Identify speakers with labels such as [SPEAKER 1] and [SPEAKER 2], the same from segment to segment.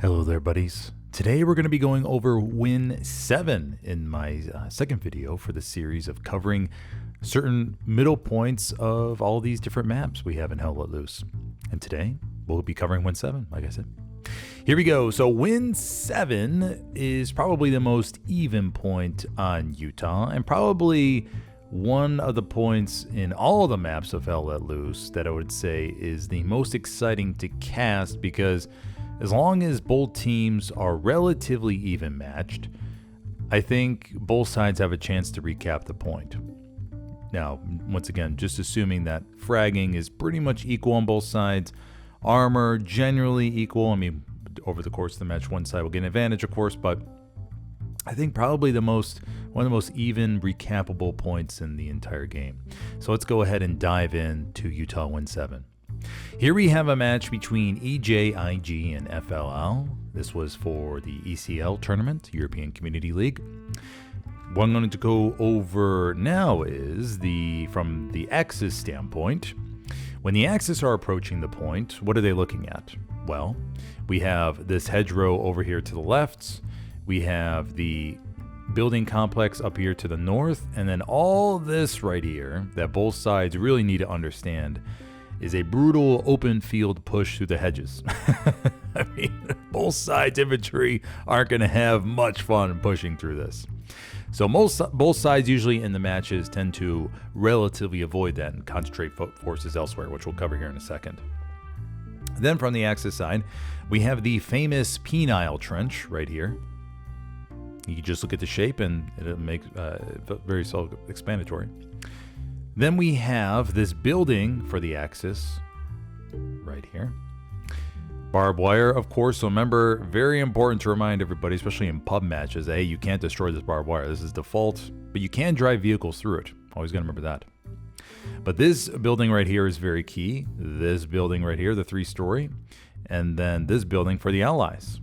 [SPEAKER 1] Hello there, buddies. Today we're going to be going over WN7 in my second video for the series of covering certain middle points of all these different maps we have in Hell Let Loose. And today we'll be covering WN7, like I said. Here we go. So WN7 is probably the most even point on Utah, and probably one of the points in all the maps of Hell Let Loose that I would say is the most exciting to cast, because as long as both teams are relatively even matched, I think both sides have a chance to recap the point. Now, once again, just assuming that fragging is pretty much equal on both sides, armor generally equal. I mean, over the course of the match, one side will get an advantage, of course, but I think probably one of the most even recapable points in the entire game. So let's go ahead and dive into Utah WN7. Here we have a match between EJIG and FLL. This was for the ECL tournament, European Community League. What I'm going to go over now is from the Axis standpoint. When the Axis are approaching the point, what are they looking at? Well, we have this hedgerow over here to the left. We have the building complex up here to the north. And then all this right here that both sides really need to understand is a brutal open field push through the hedges. I mean, both sides' infantry aren't going to have much fun pushing through this. So both sides usually in the matches tend to relatively avoid that and concentrate forces elsewhere, which we'll cover here in a second. Then from the Axis side, we have the famous penile trench right here. You can just look at the shape and it'll make very self-explanatory. Then we have this building for the Axis right here. Barbed wire, of course. So remember, very important to remind everybody, especially in pub matches, hey, you can't destroy this barbed wire. This is default, but you can drive vehicles through it. Always got to remember that. But this building right here is very key. This building right here, the 3-story, and then this building for the Allies.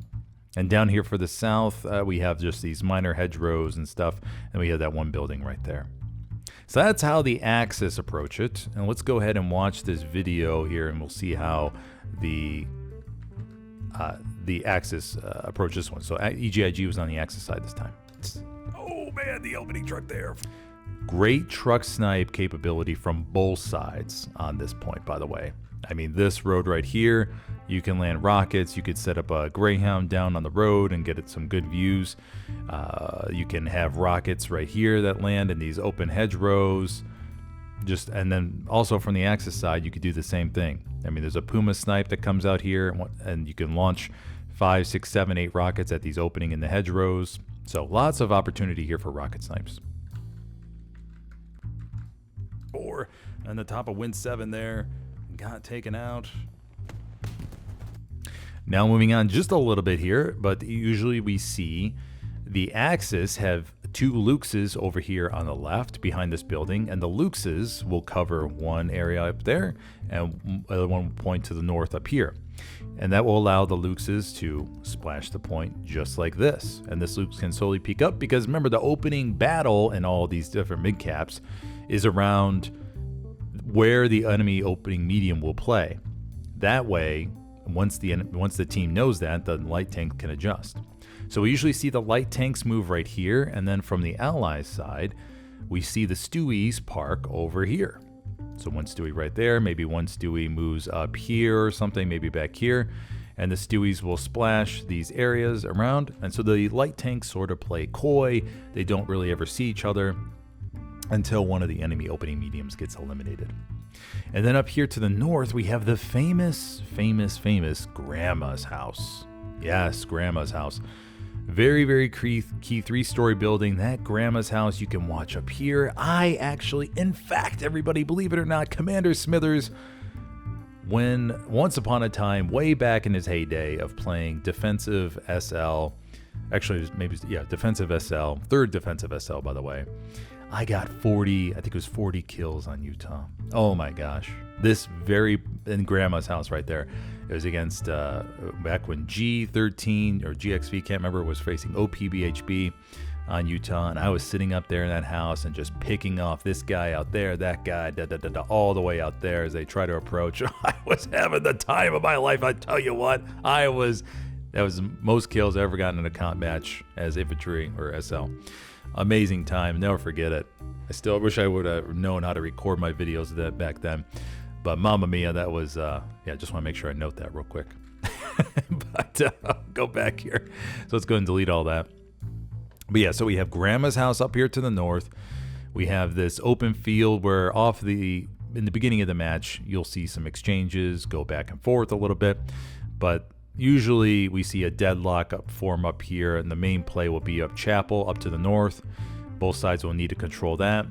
[SPEAKER 1] And down here for the south, we have just these minor hedgerows and stuff, and we have that one building right there. So that's how the Axis approach it. And let's go ahead and watch this video here, and we'll see how the Axis approach this one. So EGIG was on the Axis side this time. Oh man, the opening truck there. Great truck snipe capability from both sides on this point, by the way. I mean, this road right here, you can land rockets. You could set up a Greyhound down on the road and get it some good views. You can have rockets right here that land in these open hedgerows. And then also from the Axis side, you could do the same thing. I mean, there's a Puma snipe that comes out here, and you can launch 5, 6, 7, 8 rockets at these opening in the hedgerows. So lots of opportunity here for rocket snipes. 4 on the top of WN7 there. Got taken out. Now moving on just a little bit here, but usually we see the Axis have 2 Luxes over here on the left behind this building, and the Luxes will cover one area up there and other one point to the north up here. And that will allow the Luxes to splash the point just like this. And this Lux can slowly peek up, because remember, the opening battle in all these different mid-caps is around where the enemy opening medium will play. That way, once the team knows that, the light tank can adjust. So we usually see the light tanks move right here, and then from the Allies side, we see the Stewies park over here. So one Stewie right there, maybe one Stewie moves up here or something, maybe back here, and the Stewies will splash these areas around. And so the light tanks sort of play coy. They don't really ever see each other until one of the enemy opening mediums gets eliminated. And then up here to the north, we have the famous Grandma's house. Yes, Grandma's house. Very, very key 3-story building. That Grandma's house you can watch up here. In fact, everybody, believe it or not, Commander Smithers, when once upon a time, way back in his heyday of playing defensive SL, defensive SL, third defensive SL, by the way, I got 40 kills on Utah. Oh my gosh. In Grandma's house right there. It was against, back when G13 or GXV, can't remember, was facing OPBHB on Utah. And I was sitting up there in that house and just picking off this guy out there, that guy, all the way out there as they try to approach. I was having the time of my life. I tell you what, I was That was the most kills I ever gotten in a comp match as infantry or SL. Amazing time. Never forget it. I still wish I would have known how to record my videos of that back then. But Mamma Mia, that was, yeah, just want to make sure I note that real quick. But go back here. So let's go ahead and delete all that. But yeah, so we have Grandma's house up here to the north. We have this open field where in the beginning of the match, you'll see some exchanges go back and forth a little bit. But usually we see a deadlock form up here, and the main play will be up Chapel up to the north. Both sides will need to control that.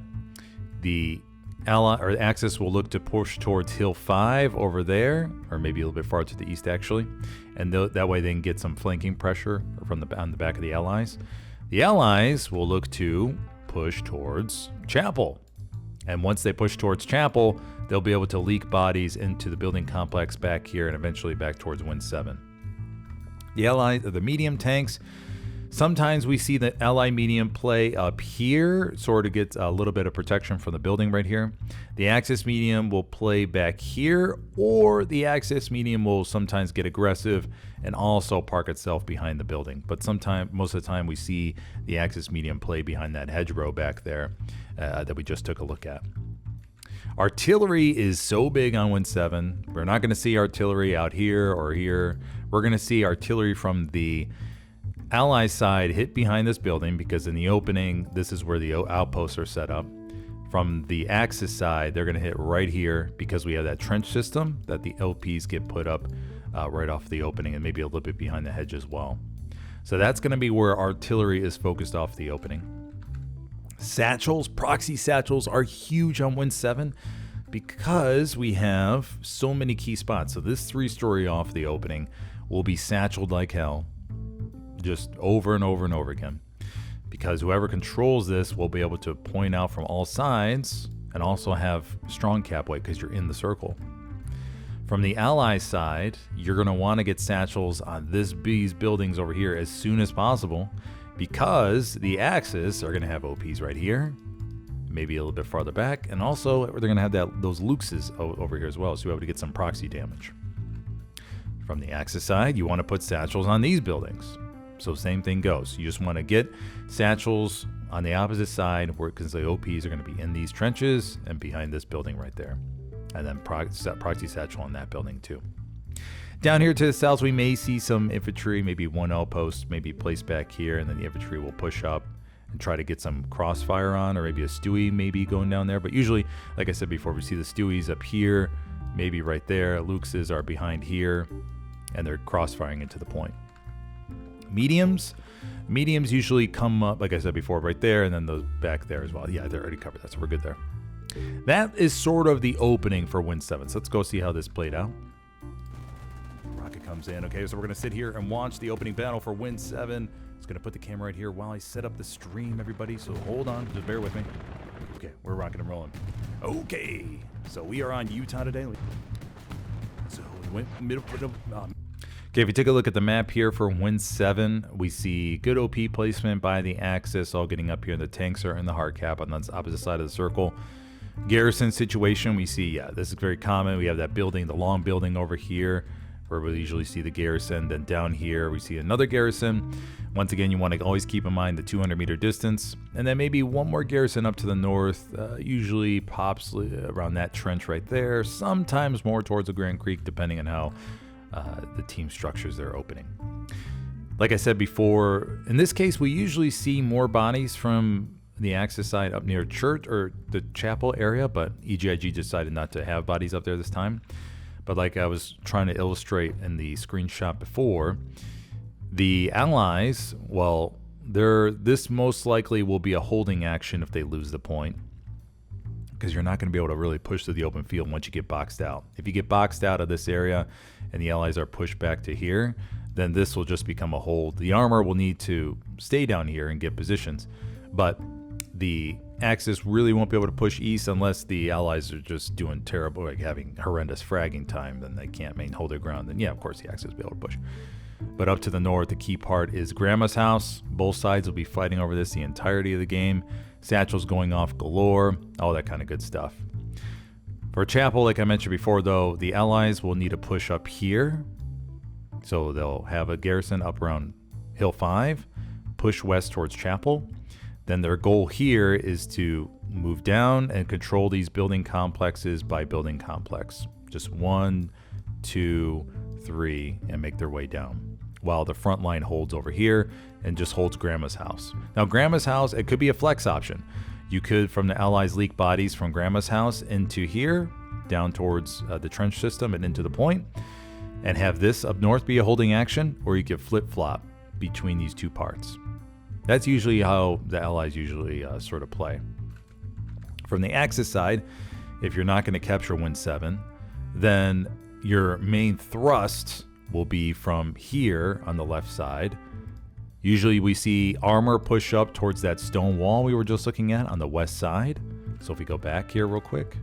[SPEAKER 1] The Axis will look to push towards Hill 5 over there, or maybe a little bit farther to the east actually, and that way they can get some flanking pressure on the back of the Allies. The Allies will look to push towards Chapel, and once they push towards Chapel, they'll be able to leak bodies into the building complex back here and eventually back towards Win7. The Allies, the medium tanks, sometimes we see the Ally medium play up here, sort of gets a little bit of protection from the building right here. The Axis medium will play back here, or the Axis medium will sometimes get aggressive and also park itself behind the building. But most of the time we see the Axis medium play behind that hedgerow back there that we just took a look at. Artillery is so big on Win7. We're not going to see artillery out here or here. We're going to see artillery from the Ally side hit behind this building, because in the opening, this is where the outposts are set up. From the Axis side, they're going to hit right here because we have that trench system that the LPs get put up right off the opening, and maybe a little bit behind the hedge as well. So that's going to be where artillery is focused off the opening. Satchels, proxy satchels are huge on Win7 because we have so many key spots. So this 3-story off the opening will be satcheled like hell, just over and over and over again, because whoever controls this will be able to point out from all sides and also have strong cap weight because you're in the circle. From the Ally side, you're going to want to get satchels on these buildings over here as soon as possible, because the Axis are going to have OPs right here, maybe a little bit farther back, and also they're going to have those Luxes over here as well, so you're able to get some proxy damage. From the Axis side, you want to put satchels on these buildings. So same thing goes. You just want to get satchels on the opposite side, because the OPs are going to be in these trenches and behind this building right there. And then proxy satchel on that building too. Down here to the south, we may see some infantry, maybe one outpost, maybe placed back here, and then the infantry will push up and try to get some crossfire on, or maybe a Stewie maybe going down there. But usually, like I said before, we see the Stewies up here, maybe right there. Luxes are behind here, and they're crossfiring into the point. Mediums usually come up, like I said before, right there, and then those back there as well. Yeah, they're already covered that, so we're good there. That is sort of the opening for Win7. So let's go see how this played out. Rocket comes in. Okay, so we're going to sit here and watch the opening battle for Win7. It's going to put the camera right here while I set up the stream, everybody. So hold on, just bear with me. Okay, we're rocking and rolling. Okay, so we are on Utah today. So we went middle. Okay, if you take a look at the map here for Win7, we see good OP placement by the Axis, all getting up here. The tanks are in the hard cap on the opposite side of the circle. Garrison situation, we see, yeah, this is very common. We have that building, the long building over here, where we usually see the garrison. Then down here, we see another garrison. Once again, you want to always keep in mind the 200-meter distance. And then maybe one more garrison up to the north, usually pops around that trench right there, sometimes more towards the Grand Creek, depending on how the team structures their opening. Like I said before, in this case, we usually see more bodies from the Axis side up near church or the chapel area, but EGIG decided not to have bodies up there this time. But like I was trying to illustrate in the screenshot before, the Allies, well, this most likely will be a holding action if they lose the point, because you're not going to be able to really push to the open field once you get boxed out. If you get boxed out of this area and the Allies are pushed back to here, then this will just become a hold. The armor will need to stay down here and get positions, but the Axis really won't be able to push east unless the Allies are just doing terrible, like having horrendous fragging time. Then they can't hold their ground. Then yeah, of course the Axis will be able to push. But up to the north, the key part is Grandma's house. Both sides will be fighting over this the entirety of the game. Satchels going off galore, all that kind of good stuff. For Chapel, like I mentioned before, though, the Allies will need to push up here. So they'll have a garrison up around Hill 5, push west towards Chapel. Then their goal here is to move down and control these building complexes by building complex. Just 1, 2, 3, and make their way down. While the front line holds over here and just holds Grandma's house. Now, Grandma's house, it could be a flex option. You could, from the Allies, leak bodies from Grandma's house into here, down towards the trench system and into the point, and have this up north be a holding action, or you could flip-flop between these two parts. That's usually how the Allies usually sort of play. From the Axis side, if you're not going to capture WN7, then your main thrust will be from here on the left side. Usually we see armor push up towards that stone wall we were just looking at on the west side. So if we go back here real quick,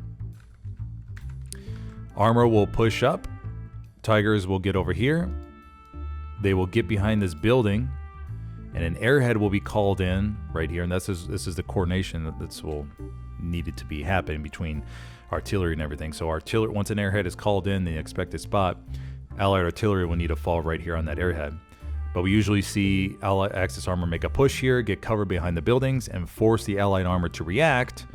[SPEAKER 1] armor will push up. Tigers will get over here. They will get behind this building, and an airhead will be called in right here. And this is the coordination that's will needed to be happening between artillery and everything. So artillery, once an airhead is called in the expected spot, Allied artillery will need to fall right here on that airhead. But we usually see Allied Axis armor make a push here, get covered behind the buildings, and force the Allied armor to react,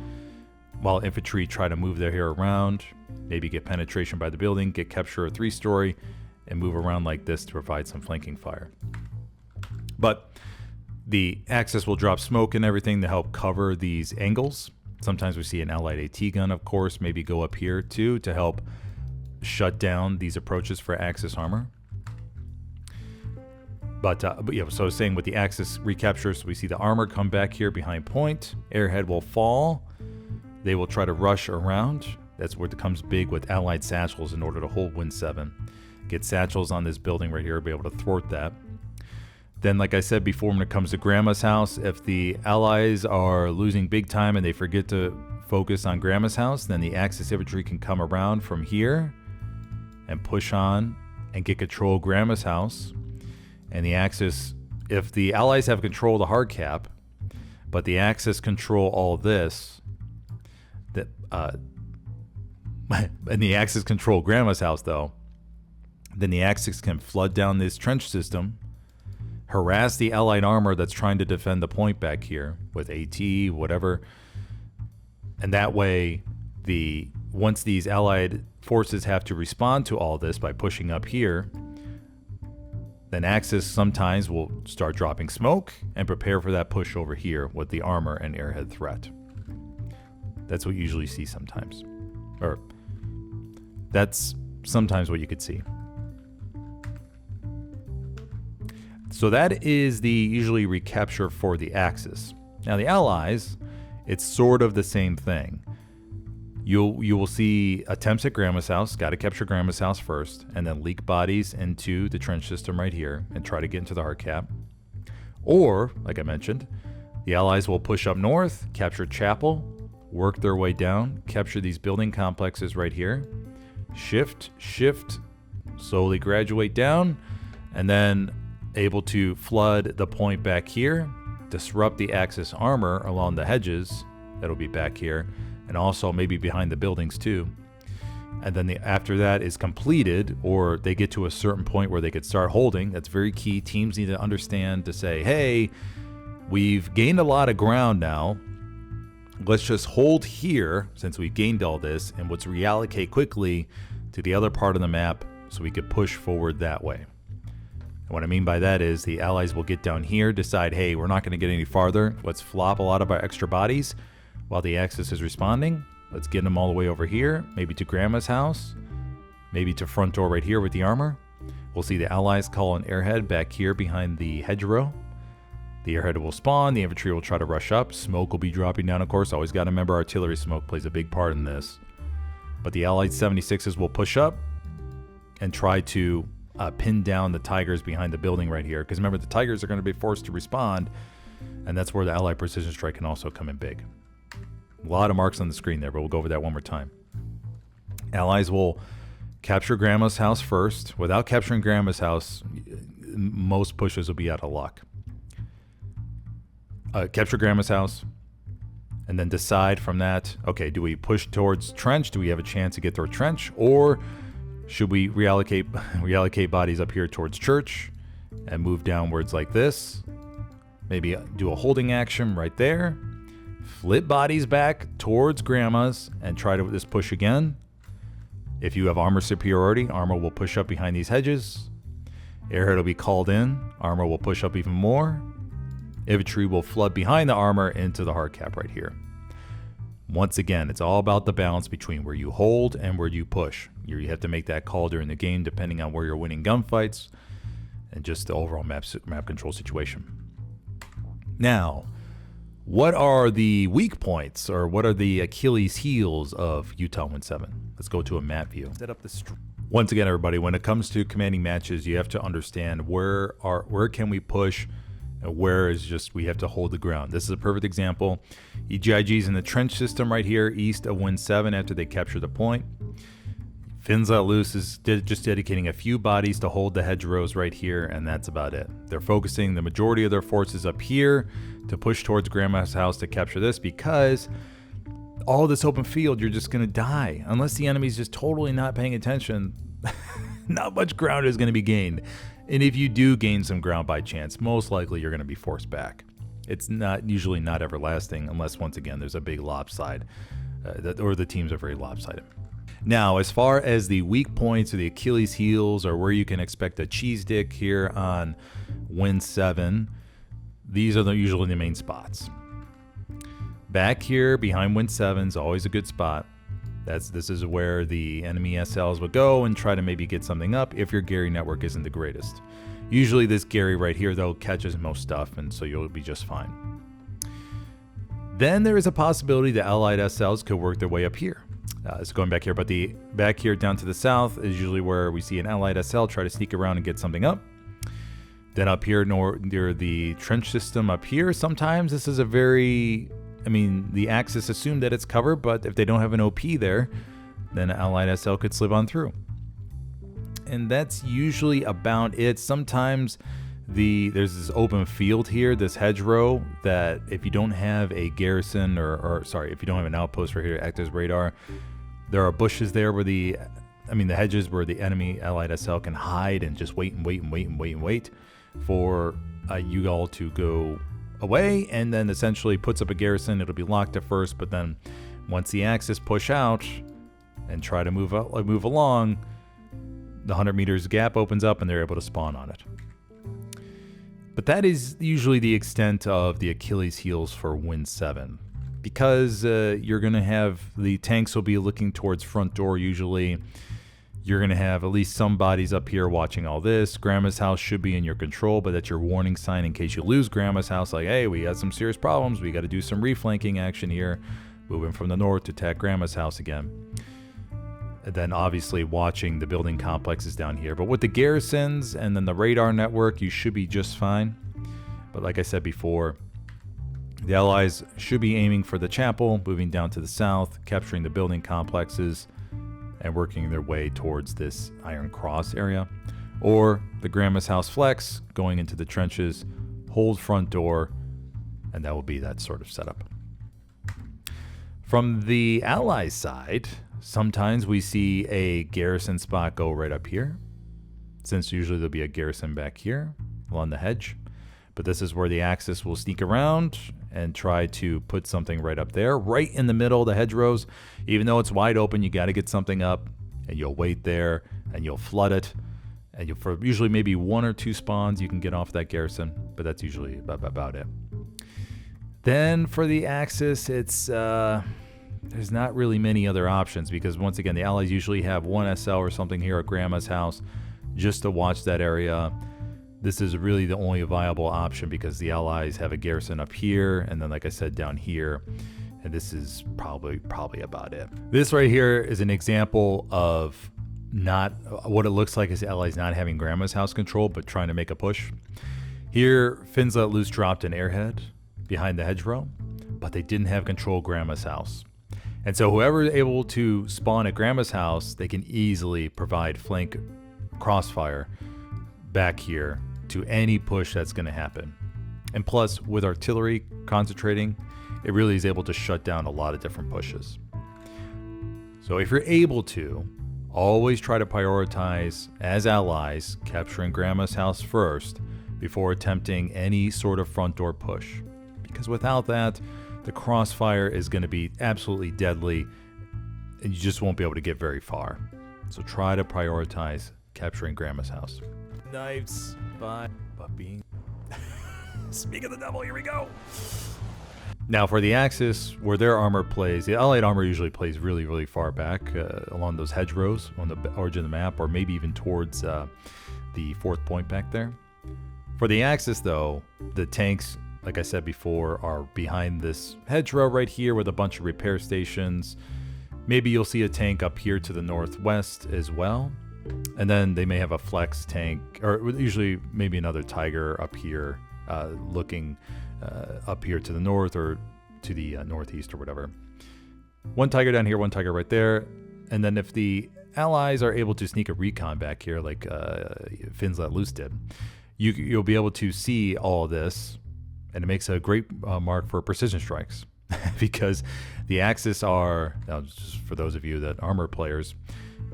[SPEAKER 1] while infantry try to move their hair around, maybe get penetration by the building, get capture a 3-story, and move around like this to provide some flanking fire. But the Axis will drop smoke and everything to help cover these angles. Sometimes we see an Allied AT gun, of course, maybe go up here too to help shut down these approaches for Axis armor. But yeah, so I was saying with the Axis recaptures, we see the armor come back here behind point. Airhead will fall. They will try to rush around. That's where it becomes big with Allied satchels in order to hold WN7. Get satchels on this building right here, be able to thwart that. Then, like I said before, when it comes to Grandma's house, if the Allies are losing big time and they forget to focus on Grandma's house, then the Axis infantry can come around from here and push on and get control of Grandma's house. And the Axis, if the Allies have control of the hard cap, but the Axis control all of this, that and the Axis control Grandma's house though, then the Axis can flood down this trench system, harass the Allied armor that's trying to defend the point back here with AT, whatever. And that way, once these Allied forces have to respond to all this by pushing up here, then Axis sometimes will start dropping smoke and prepare for that push over here with the armor and airhead threat. That's what you usually see sometimes. Or that's sometimes what you could see. So that is the usually recapture for the Axis. Now the Allies, it's sort of the same thing. You will see attempts at Grandma's house, got to capture Grandma's house first, and then leak bodies into the trench system right here and try to get into the hard cap. Or, like I mentioned, the Allies will push up north, capture Chapel, work their way down, capture these building complexes right here, shift, slowly graduate down, and then able to flood the point back here, disrupt the Axis armor along the hedges that'll be back here, and also maybe behind the buildings too. And then after that is completed, or they get to a certain point where they could start holding. That's very key. Teams need to understand to say, hey, we've gained a lot of ground now. Let's just hold here since we've gained all this, and let's reallocate quickly to the other part of the map so we could push forward that way. And what I mean by that is the Allies will get down here, decide, hey, we're not going to get any farther. Let's flop a lot of our extra bodies while the Axis is responding. Let's get them all the way over here, maybe to Grandma's house, maybe to front door right here with the armor. We'll see the Allies call an airhead back here behind the hedgerow. The airhead will spawn, the infantry will try to rush up, smoke will be dropping down, of course. Always got to remember artillery smoke plays a big part in this. But the Allied 76s will push up and try to pin down the Tigers behind the building right here. Because remember, the Tigers are going to be forced to respond, and that's where the Allied precision strike can also come in big. A lot of marks on the screen there, but we'll go over that one more time. Allies will capture Grandma's house first. Without capturing Grandma's house, most pushes will be out of luck. Capture Grandma's house, and then decide from that, okay, do we push towards trench? Do we have a chance to get through a trench? Or Should we reallocate bodies up here towards church and move downwards like this? Maybe do a holding action right there. Flip bodies back towards grandma's and try to just push again. If you have armor superiority, armor will push up behind these hedges. Airhead will be called in. Armor will push up even more. Infantry will flood behind the armor into the hard cap right here. Once again, it's all about the balance between where you hold and where you push. You have to make that call during the game depending on where you're winning gunfights and just the overall map control situation. Now, what are the weak points, or what are the Achilles heels of Utah WN7? Let's go to a map view. Once again, everybody, when it comes to commanding matches, you have to understand where can we push, and where is just we have to hold the ground. This is a perfect example. EGIG's in the trench system right here, east of WN7 after they capture the point. Fins Let Loose is just dedicating a few bodies to hold the hedgerows right here, and that's about it. They're focusing the majority of their forces up here to push towards Grandma's house to capture this, because all this open field, you're just going to die. Unless the enemy's just totally not paying attention, not much ground is going to be gained. And if you do gain some ground by chance, most likely you're going to be forced back. It's usually not everlasting, unless, once again, there's a big lopside, or the teams are very lopsided. Now, as far as the weak points or the Achilles heels, or where you can expect a cheese dick here on WN7, these are usually the main spots. Back here behind WN7 is always a good spot. This is where the enemy SLs would go and try to maybe get something up if your Gary network isn't the greatest. Usually this Gary right here, though, catches most stuff, and so you'll be just fine. Then there is a possibility the Allied SLs could work their way up here. So going back here, but the back here down to the south is usually where we see an Allied SL try to sneak around and get something up. Then up here near the trench system up here, sometimes this is a very, the Axis assume that it's covered, but if they don't have an OP there, then an Allied SL could slip on through. And that's usually about it. Sometimes there's this open field here, this hedgerow, that if you don't have a garrison if you don't have an outpost right here to act as radar, there are bushes there where the hedges where the enemy Allied SL can hide and just wait for you all to go away, and then essentially puts up a garrison. It'll be locked at first, but then once the Axis push out and try to move along, the 100 meters gap opens up and they're able to spawn on it. But that is usually the extent of the Achilles heels for WN7, because you're going to have the tanks will be looking towards front door usually. You're going to have at least some bodies up here watching all this. Grandma's house should be in your control, but that's your warning sign in case you lose Grandma's house. Like, hey, we got some serious problems. We got to do some reflanking action here. Moving from the north to attack Grandma's house again. And then obviously watching the building complexes down here. But with the garrisons and then the radar network, you should be just fine. But like I said before, the Allies should be aiming for the chapel, moving down to the south, capturing the building complexes, and working their way towards this Iron Cross area. Or the Grandma's house flex, going into the trenches, hold front door, and that will be that sort of setup. From the Allies side, sometimes we see a garrison spot go right up here, since usually there'll be a garrison back here along the hedge. But this is where the Axis will sneak around and try to put something right up there, right in the middle of the hedgerows. Even though it's wide open, you got to get something up, and you'll wait there, and you'll flood it. And for usually maybe 1 or 2 spawns, you can get off that garrison, but that's usually about it. Then for the Axis, it's there's not really many other options, because once again, the Allies usually have 1 SL or something here at Grandma's house just to watch that area. This is really the only viable option because the Allies have a garrison up here, and then like I said, down here, and this is probably about it. This right here is an example of not what it looks like is the Allies not having Grandma's house control, but trying to make a push. Here, Fins Let Loose dropped an airhead behind the hedgerow, but they didn't have control of Grandma's house. And so whoever is able to spawn at Grandma's house, they can easily provide flank crossfire back here to any push that's going to happen. And plus, with artillery concentrating, it really is able to shut down a lot of different pushes. So if you're able to, always try to prioritize, as allies, capturing Grandma's house first before attempting any sort of front door push. Because without that, the crossfire is going to be absolutely deadly, and you just won't be able to get very far. So try to prioritize capturing Grandma's house. Knives by being... Speak of the devil, here we go! Now for the Axis, where their armor plays, the Allied armor usually plays really, really far back along those hedgerows on the origin of the map, or maybe even towards the 4th point back there. For the Axis, though, the tanks, like I said before, are behind this hedgerow right here with a bunch of repair stations. Maybe you'll see a tank up here to the northwest as well. And then they may have a flex tank, or usually maybe another Tiger up here, looking up here to the north or to the northeast or whatever. One Tiger down here, one Tiger right there. And then if the Allies are able to sneak a recon back here, like Finns Let Loose did, you'll be able to see all of this, and it makes a great mark for precision strikes. Because the Axis are, now just for those of you that armor players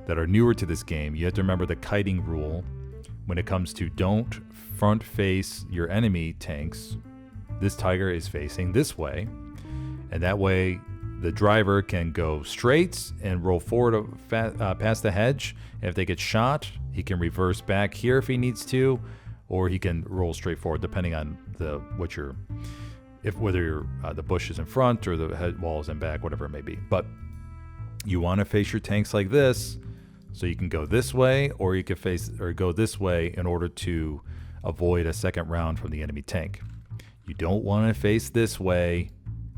[SPEAKER 1] that are newer to this game, you have to remember the kiting rule when it comes to don't front face your enemy tanks. This Tiger is facing this way, and that way the driver can go straight and roll forward past the hedge. And if they get shot, he can reverse back here if he needs to, or he can roll straight forward, depending on whether the bush is in front or the head wall is in back, whatever it may be. But you want to face your tanks like this, so you can go this way, or you can go this way in order to avoid a second round from the enemy tank. You don't want to face this way,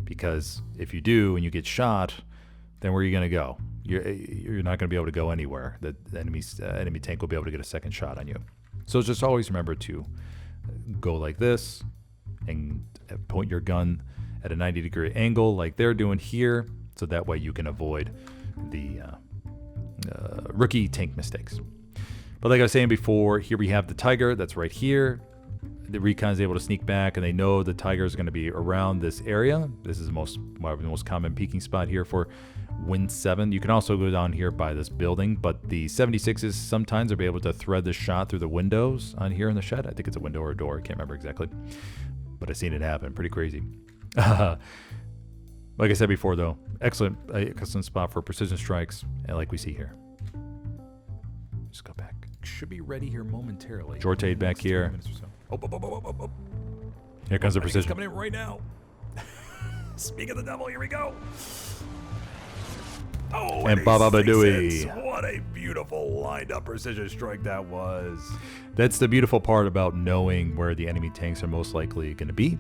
[SPEAKER 1] because if you do and you get shot, then where are you going to go? You're not going to be able to go anywhere. The enemy tank will be able to get a second shot on you. So just always remember to go like this and point your gun at a 90-degree angle like they're doing here, so that way you can avoid the rookie tank mistakes. But like I was saying before, here we have the Tiger that's right here. The recon is able to sneak back, and they know the Tiger is going to be around this area. This is the most common peeking spot here for WN7. You can also go down here by this building, but the 76s sometimes will be able to thread the shot through the windows on here in the shed. I think it's a window or a door. I can't remember exactly, but I've seen it happen. Pretty crazy. Like I said before, though, excellent spot for precision strikes, and like we see here. Just go back. Should be ready here momentarily. Jortade back here. Oh. Here comes the precision. Coming in right now. Speak of the devil, here we go. Oh, and Baba Badooey. What a beautiful lined up precision strike that was. That's the beautiful part about knowing where the enemy tanks are most likely going to be.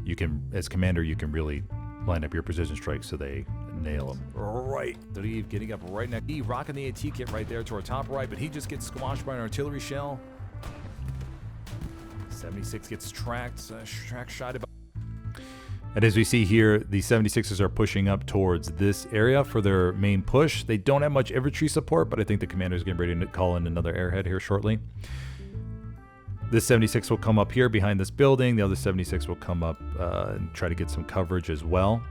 [SPEAKER 1] You can, as commander, you can really line up your precision strikes so they nail them. Right. Dave getting up right next. He rocking the AT kit right there to our top right, but he just gets squashed by an artillery shell. 76 gets tracked shot. And as we see here, the 76ers are pushing up towards this area for their main push. They don't have much infantry support, but I think the commander is getting ready to call in another airhead here shortly. This 76 will come up here behind this building. The other 76 will come up and try to get some coverage as well.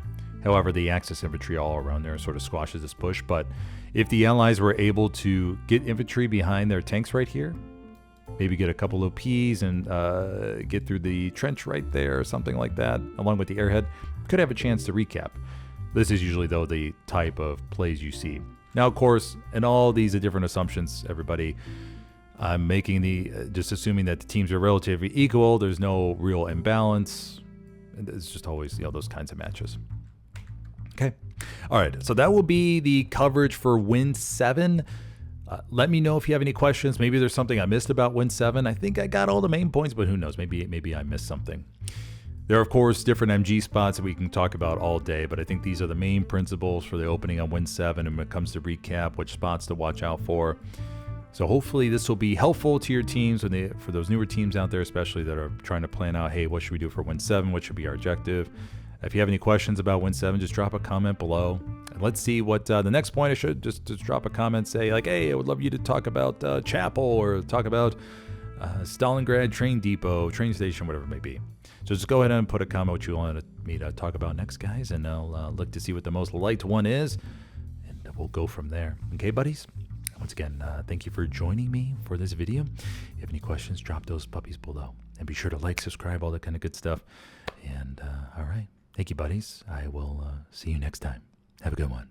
[SPEAKER 1] However, the Axis infantry all around there sort of squashes this push. But if the Allies were able to get infantry behind their tanks right here, maybe get a couple of OPs and get through the trench right there or something like that, along with the airhead, could have a chance to recap. This is usually, though, the type of plays you see. Now, of course, in all these different assumptions, everybody, I'm making just assuming that the teams are relatively equal. There's no real imbalance. It's just always, those kinds of matches. Okay. All right. So that will be the coverage for WN7. Let me know if you have any questions. Maybe there's something I missed about WN7. I think I got all the main points, but who knows? Maybe I missed something. There are, of course, different MG spots that we can talk about all day, but I think these are the main principles for the opening on WN7, and when it comes to recap, which spots to watch out for. So hopefully this will be helpful to your teams, for those newer teams out there, especially that are trying to plan out, hey, what should we do for WN7? What should be our objective? If you have any questions about WN7, just drop a comment below. And let's see what the next point I should just drop a comment, say like, hey, I would love you to talk about Chapel or talk about Stalingrad train depot, train station, whatever it may be. So just go ahead and put a comment what you want me to talk about next, guys, and I'll look to see what the most liked one is, and we'll go from there. Okay, buddies? Once again, thank you for joining me for this video. If you have any questions, drop those puppies below. And be sure to like, subscribe, all that kind of good stuff. And all right. Thank you, buddies. I will see you next time. Have a good one.